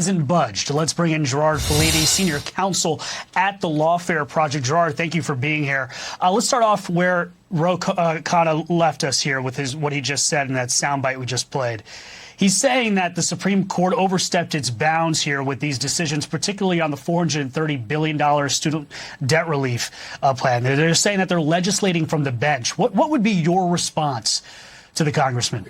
Hasn't budged. Let's bring in Gerard Filitti, senior counsel at the Lawfare Project. Gerard, thank you for being here. Let's start off where Ro Khanna left us here with what he just said in that soundbite we just played. He's saying that the Supreme Court overstepped its bounds here with these decisions, particularly on the $430 billion student debt relief plan. They're saying that they're legislating from the bench. What would be your response to the congressman?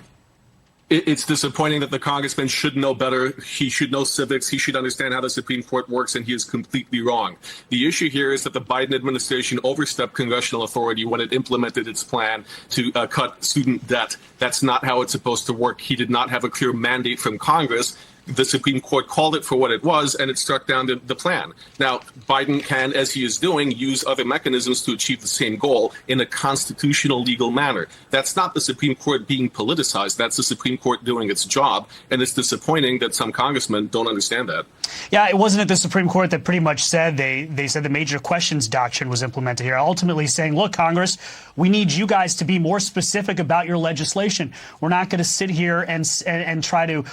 It's disappointing that the congressman should know better. He should know civics. He should understand how the Supreme Court works, and he is completely wrong. The issue here is that the Biden administration overstepped congressional authority when it implemented its plan to cut student debt. That's not how it's supposed to work. He did not have a clear mandate from Congress. The Supreme Court called it for what it was, and it struck down the plan. Now, Biden can, as he is doing, use other mechanisms to achieve the same goal in a constitutional legal manner. That's not the Supreme Court being politicized. That's the Supreme Court doing its job, and it's disappointing that some congressmen don't understand that. Yeah, it wasn't at the Supreme Court that pretty much said they said the major questions doctrine was implemented here, ultimately saying, look, Congress, we need you guys to be more specific about your legislation. We're not going to sit here and try to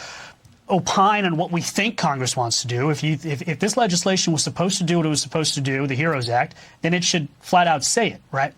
opine on what we think Congress wants to do. If this legislation was supposed to do what it was supposed to do, the HEROES Act, then it should flat out say it, right?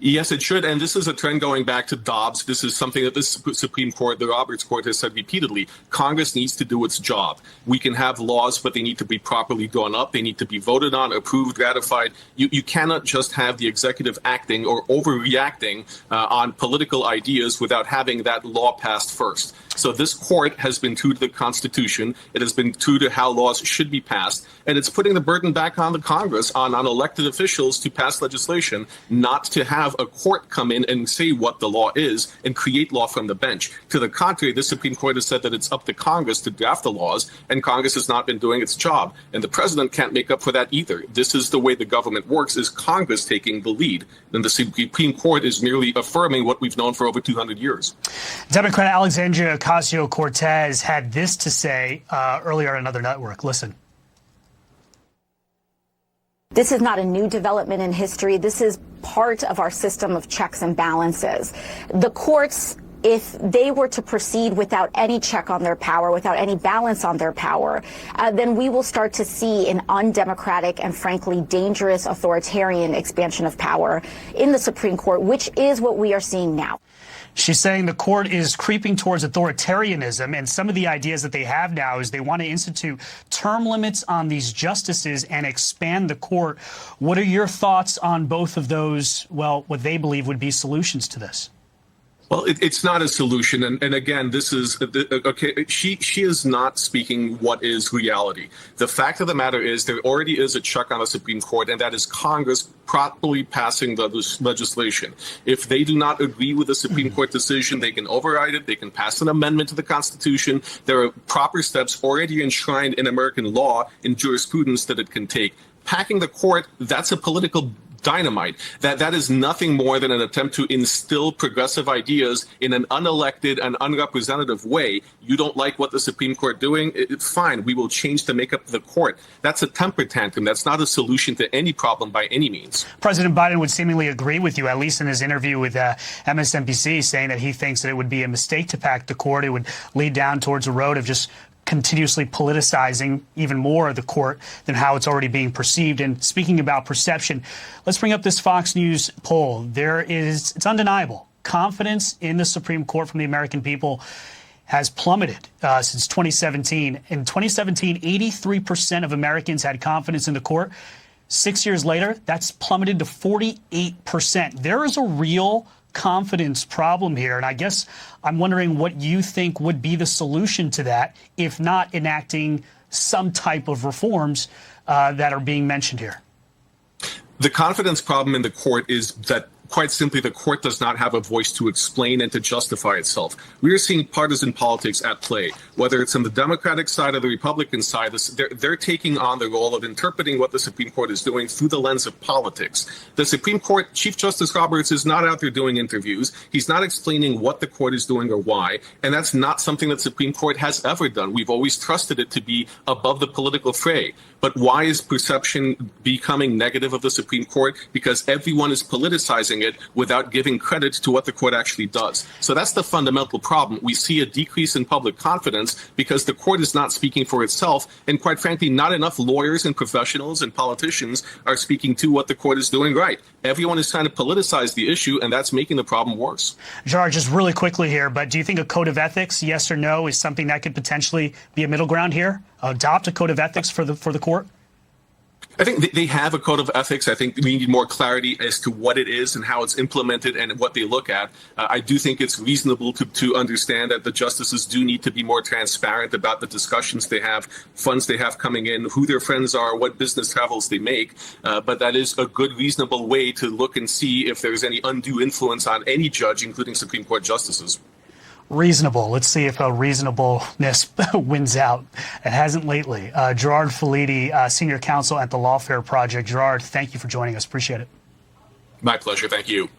Yes, it should. And this is a trend going back to Dobbs. This is something that this Supreme Court, the Roberts Court, has said repeatedly. Congress needs to do its job. We can have laws, but they need to be properly drawn up. They need to be voted on, approved, ratified. You cannot just have the executive acting or overreacting on political ideas without having that law passed first. So this court has been true to the Constitution. It has been true to how laws should be passed. And it's putting the burden back on the Congress, on elected officials to pass legislation, not to have a court come in and say what the law is and create law from the bench. To the contrary, the Supreme Court has said that it's up to Congress to draft the laws, and Congress has not been doing its job. And the president can't make up for that either. This is the way the government works, is Congress taking the lead. And the Supreme Court is merely affirming what we've known for over 200 years. Democrat Alexandria Ocasio-Cortez had this to say earlier on another network. Listen. This is not a new development in history. This is part of our system of checks and balances. The courts, if they were to proceed without any check on their power, without any balance on their power, then we will start to see an undemocratic and frankly dangerous authoritarian expansion of power in the Supreme Court, which is what we are seeing now. She's saying the court is creeping towards authoritarianism, and some of the ideas that they have now is they want to institute term limits on these justices and expand the court. What are your thoughts on both of those, well, what they believe would be solutions to this? Well, it's not a solution. And again, this is okay. She is not speaking what is reality. The fact of the matter is there already is a check on the Supreme Court, and that is Congress properly passing the legislation. If they do not agree with the Supreme Court decision, they can override it. They can pass an amendment to the Constitution. There are proper steps already enshrined in American law, in jurisprudence that it can take. Packing the court, that's a political dynamite. That is nothing more than an attempt to instill progressive ideas in an unelected and unrepresentative way. You don't like what the Supreme Court doing? It's fine. We will change the makeup of the court. That's a temper tantrum. That's not a solution to any problem by any means. President Biden would seemingly agree with you, at least in his interview with MSNBC, saying that he thinks that it would be a mistake to pack the court. It would lead down towards a road of just continuously politicizing even more of the court than how it's already being perceived. And speaking about perception, let's bring up this Fox News poll. It's undeniable. Confidence in the Supreme Court from the American people has plummeted since 2017. In 2017, 83% of Americans had confidence in the court. 6 years later, that's plummeted to 48%. There is a real confidence problem here. And I guess I'm wondering what you think would be the solution to that, if not enacting some type of reforms that are being mentioned here. The confidence problem in the court is that, quite simply, the court does not have a voice to explain and to justify itself. We are seeing partisan politics at play, whether it's on the Democratic side or the Republican side. They're taking on the role of interpreting what the Supreme Court is doing through the lens of politics. The Supreme Court, Chief Justice Roberts, is not out there doing interviews. He's not explaining what the court is doing or why. And that's not something that the Supreme Court has ever done. We've always trusted it to be above the political fray. But why is perception becoming negative of the Supreme Court? Because everyone is politicizing politicizing it without giving credit to what the court actually does. So that's the fundamental problem. We see a decrease in public confidence because the court is not speaking for itself, and quite frankly, not enough lawyers and professionals and politicians are speaking to what the court is doing right. Everyone is trying to politicize the issue, and that's making the problem worse. Gerard, just really quickly here, but do you think a code of ethics, yes or no, is something that could potentially be a middle ground here? Adopt a code of ethics for the court? I think they have a code of ethics. I think we need more clarity as to what it is and how it's implemented and what they look at. I do think it's reasonable to understand that the justices do need to be more transparent about the discussions they have, funds they have coming in, who their friends are, what business travels they make. But that is a good, reasonable way to look and see if there's any undue influence on any judge, including Supreme Court justices. Reasonable. Let's see if reasonableness wins out. It hasn't lately. Gerard Filitti, Senior Counsel at the Lawfare Project. Gerard, thank you for joining us. Appreciate it. My pleasure. Thank you.